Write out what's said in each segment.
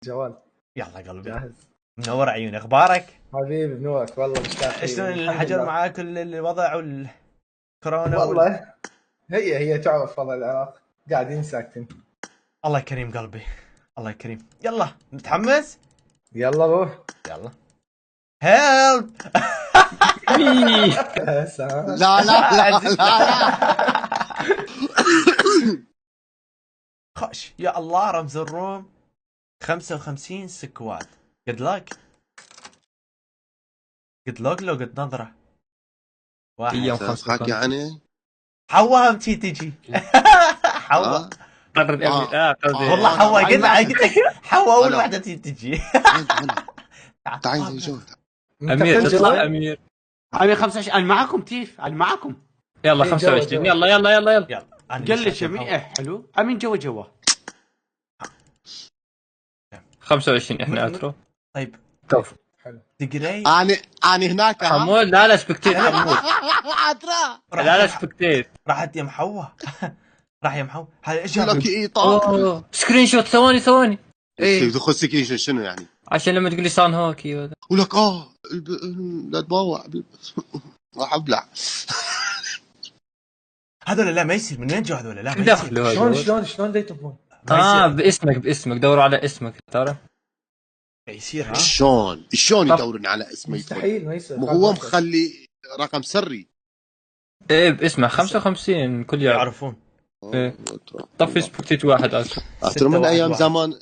جوال. يلا قلبي جاهز. منور عيوني. اخبارك حبيبي بنورك والله مشتاق. شلون الحجر معاك الوضع والكورونا والله هي تعرف وضع العراق قاعدين ساكتين. الله كريم قلبي الله كريم. يلا متحمس يلا روح. يلا هيلب. لا لا لا لا خش يا الله. رمز الروم 55 سكواد. قد لوك لو قد نظرة واحد خاك يعني حوا هم تجي حوا والله حوا قلت لك حوا اول واحدة تجي. تعال شوف امير تطلع امير 25. انا معكم تيف انا معكم. يلا 25 يلا قلش امير. حلو امين جوا 25 احنا اترو. طيب كفو حلو تقري انا هناك حمود. لا سبكتيت حمود. لا سبكتيت راحت يا محوا. راح يا محوا. هذا ايش لك ايه طاق سكرين شوت. ثواني ايه تاخذ سكرين شنو يعني عشان لما تقول لي صان هوكي ولك لا تباوع راح ابلع. هذول لا ما يصير. من وين جو هذول؟ لا ما يصير. شلون ديتهم؟ باسمك دوروا على اسمك ترى يصير. شلون يدورون على اسمه؟ مستحيل ما يصير. هو مخلي رقم سري. ايه باسمه 55 كل يعرفون. ايه طفي سبكتيت واحد اترو من ايام زمان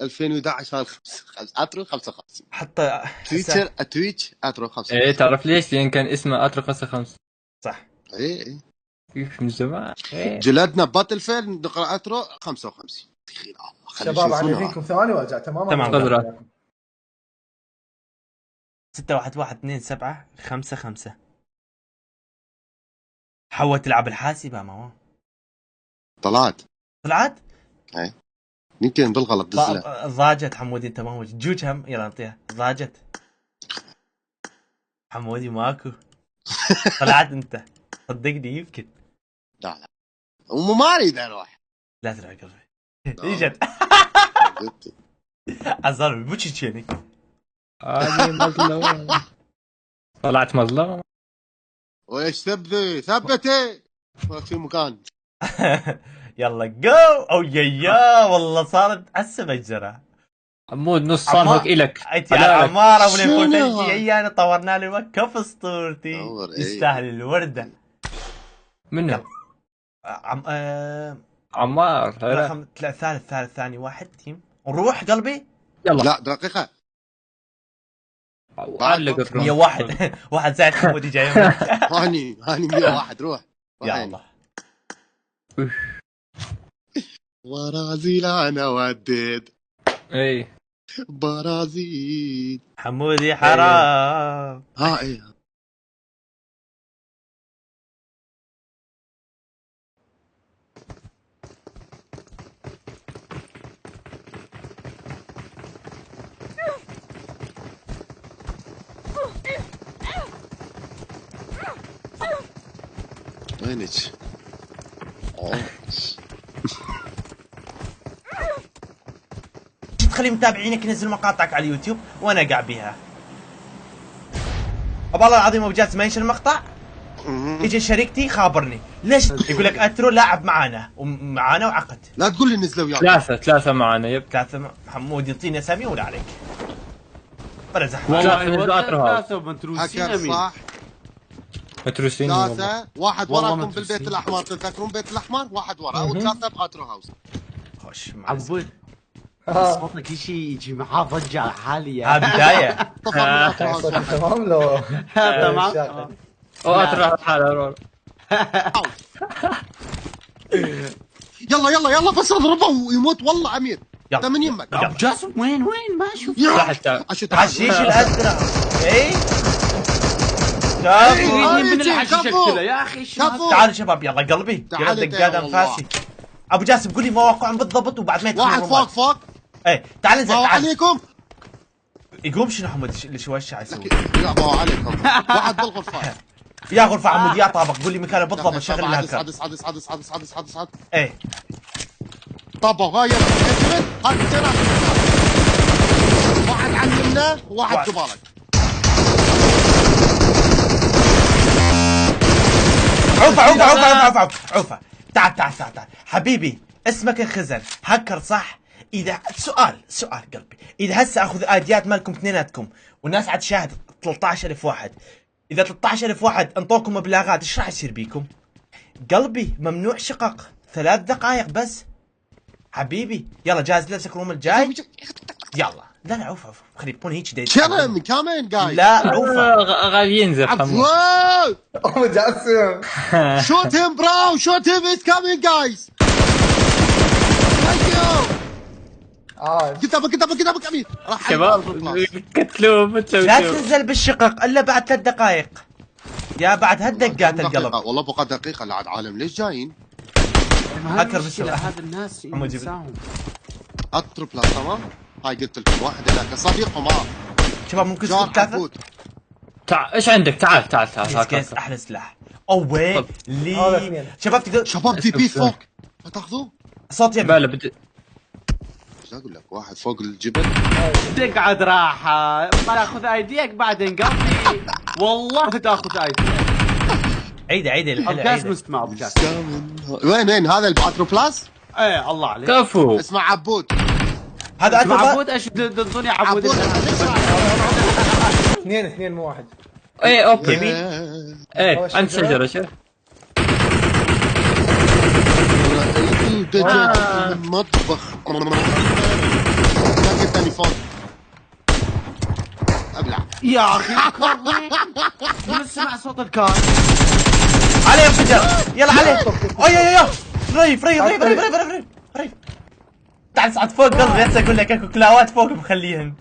2011 اترو 55 حتى تويتش اترو 55. ايه تعرف ليش؟ لان كان اسمه اترو 55 صح. ايه من زمان. جلدنا باتل فيلد نقرا اترو 55. شباب عن يديكم ثواني وارجع. تمام قدرة 6112755. حوا تلعب الحاسبة ماما. طلعت اي يمكن بالغلط دزله. ضاجت حمودي. انت ما موجود. جوج هم يلا نعطيها. ضاجت حمودي ماكو. طلعت انت صدقني يمكن. لا ما اريد اروح. لا تروح قلبي. اجت عزال بوتشي تشيني. هذه مظلوم. طلعت مظلوم. ويش ثبتي في مكان. يلا جو. او يا والله صارت عسى مجزرة. حمود نص صانهوك إلك. انت على عمارة ونفوتجي ايانا طورنا له كف اسطورتي. يستاهل الوردة منه. عمار ثالث ثاني واحد تيم. نروح قلبي. يلا لا دقيقة. علق 101 واحد زائد حمودي جاي. هاني 101 روح. يا الله. برازيل انا وديت. اي برازيل حمودي حرام. ايه وينك؟ تخلي متابعينك ينزلوا مقاطعك على اليوتيوب وانا قاعد بيها. والله العظيم ابو جاسم ما ينشر المقطع. يجي شريكتي خابرني ليش يقول لك اترو لاعب معانا وعقد. لا تقول لي نزلوا وياك. ثلاثة معانا. يب ثلاثة. محمود يعطيني اسامي ولا عليك ولا زحمة. والله ثلاثة متروسين. صح متروسين. ثلاثة. واحد وراكم بالبيت الأحمر. تذكرون بيت الأحمر؟ واحد ورا وثلاثة بأترو هاوس. خوش عبود صوتك يجي معاه ضجة عالية. ها بداية. تمام لو تمام. أترو حالة. يلا بس اضربه ويموت والله عمير. انت من يمك ابو جاسم. وين ما اشوف. حشيش الازرق. اي من الحشيش اقتله يا اخي. تعالوا شباب يلا قلبي. يلا دقات انفاسي. ابو جاسم قول لي مواقعهم بالضبط وبعد ما واحد فوق. ايه تعال انزل. تعال عليكم. يقوم شنو حمود اللي شو وش يسوي؟ لا ما عليكم. واحد بالغرفة. يا غرفة حمود يا طابق قول لي مكانه بالضبط. شغل الهكر. عدس. ايه طابق هاي هات واحد قبالك. عوفة تعال حبيبي، اسمك الخزن هكر صح؟ اذا سؤال قلبي، اذا هسه اخذ ايديات مالكم اثنيناتكم والناس عاد تشاهد 13000 واحد، اذا 13000 واحد انطوكم مبلغات ايش راح يصير بيكم؟ قلبي ممنوع شقق، 3 دقائق بس حبيبي. يلا جاهز نفسك الروم الجاي؟ يلا. لا عوف خلي يكون هيك كلام كمان جاي. لا عوفة غالي ينزل عفوا. جاسم Shoot him bro, shoot him, he's coming guys. Thank you. كتابك امير. راح شباب قتلوه لا تنزل بالشقق الا بعد 3 دقائق يا بعد هالدقات القلب. والله بقى دقيقة لا عاد عالم ليش جايين؟ هكر بالسرعة. هذا الناس ينساهم. اطر بلاس تمام؟ هاي قلت لكم واحد هناك صديقهم شباب ممكن تكون 3. تعال ايش عندك؟ تعال كيس احلى سلاح. اوه لي شباب تقدر شباب دي بي فوق ما تاخذوه؟ صوت يمين. بلا بدي ايش اقول لك واحد فوق الجبل تقعد راحة ما ناخذ ايديك بعدين قلبي والله تاخذ ايديك. عيد الكاس مستمع بكاس. وين هذا الباترو بلاس؟ ايه الله عليك. كفو اسمه عبود. هذا اسمه عبود. ايش تنطوني عبود؟ 2 مو 1. ايه اوكي يمين. ايه عند شجرة شوف. المطبخ الثاني فوق ابلع يا اخي من سمع صوت الكار عليه انفجر. يلا عليه. اي ريف تعال صعد فوق قلبي. هسه اقول لك اكو كلاوات فوق مخليهن.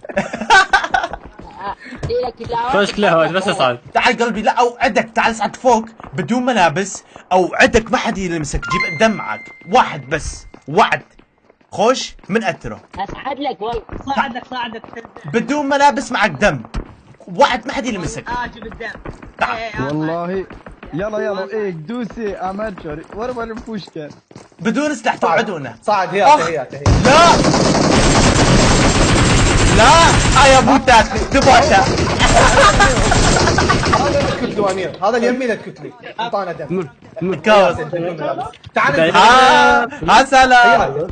فوش كلاوات بس اصعد. تعال قلبي. لا اوعدك تعال صعد فوق بدون ملابس، اوعدك ما حد يلمسك، جيب دم معك واحد بس، وعد خوش من اثره. اسعد لك والله. صاعدك بدون ملابس معك دم، وعد ما حد يلمسك. جيب الدم. تعال والله يلا ايه دوسي اماتشر ورا البوشكه بدون سلاح توعدونا. صعد هي لا يا بوتات تبعتها. هذا لا تكتلي امير، هذا اليمين لا تكتلي اعطانا دم. متكوز. تعال ها سلام.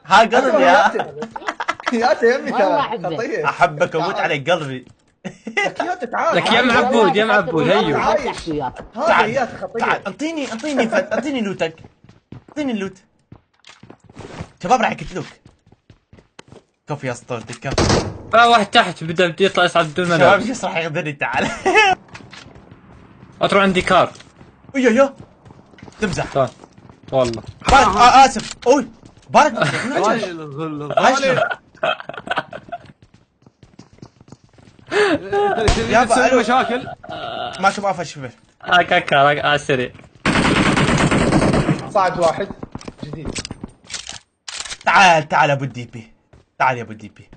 ها قلبي يا يمي ترى خطيه. احبك اموت عليك قلبي. تعال لك يا معبود هيو. هذا هي خطيه. تعال اعطيني لوتك. اعطيني اللوت. شباب راح يقتلوك. كفو يا اسطورتك كفو. واحد تحت بدي يطلع يصعد بدون شباب ملابس. ايش راح يغدرني. تعال اطلع عندي كار. يا تمزح. تعال والله اسف. اوي بارك يا تسوي مشاكل. ما شوف افشفه. كار على السريع. صعد واحد جديد. تعال ابو الدي بي. تعال يا ابو الدي بي.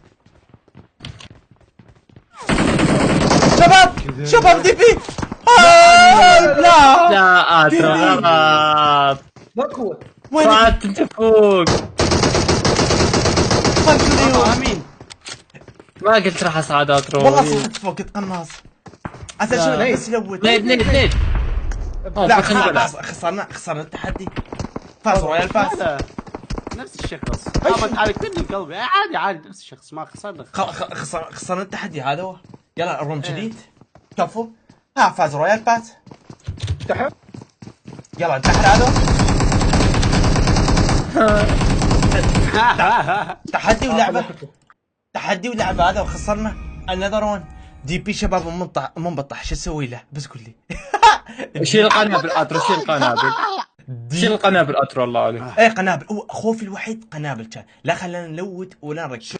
شباب دي بي. لا اترى غلط. مكوت وين انت فوق. امين ما قلت راح اصعد اترو. والله صرت فوق قناص. اسال شنو بس لوت. نيد لا خسرنا التحدي. فاز رويال فاز. نفس الشخص. قامت عليك مني قلبي. عادي نفس الشخص ما خسرنا. خسرنا التحدي هذا هو. يلا الروم جديد. كفو. ها فاز رويال فاز. تحت يلا انتحر هذا. تحدي ولعبه هذا وخسرنا. انذر ون. دي بي شباب منبطح شو اسوي له؟ بس قول لي. شيل القنابل اترو. شيل القنابل اترو الله عليك. ايه قنابل. خوفي الوحيد قنابل كان. لا خلينا نلوت ولا نركز.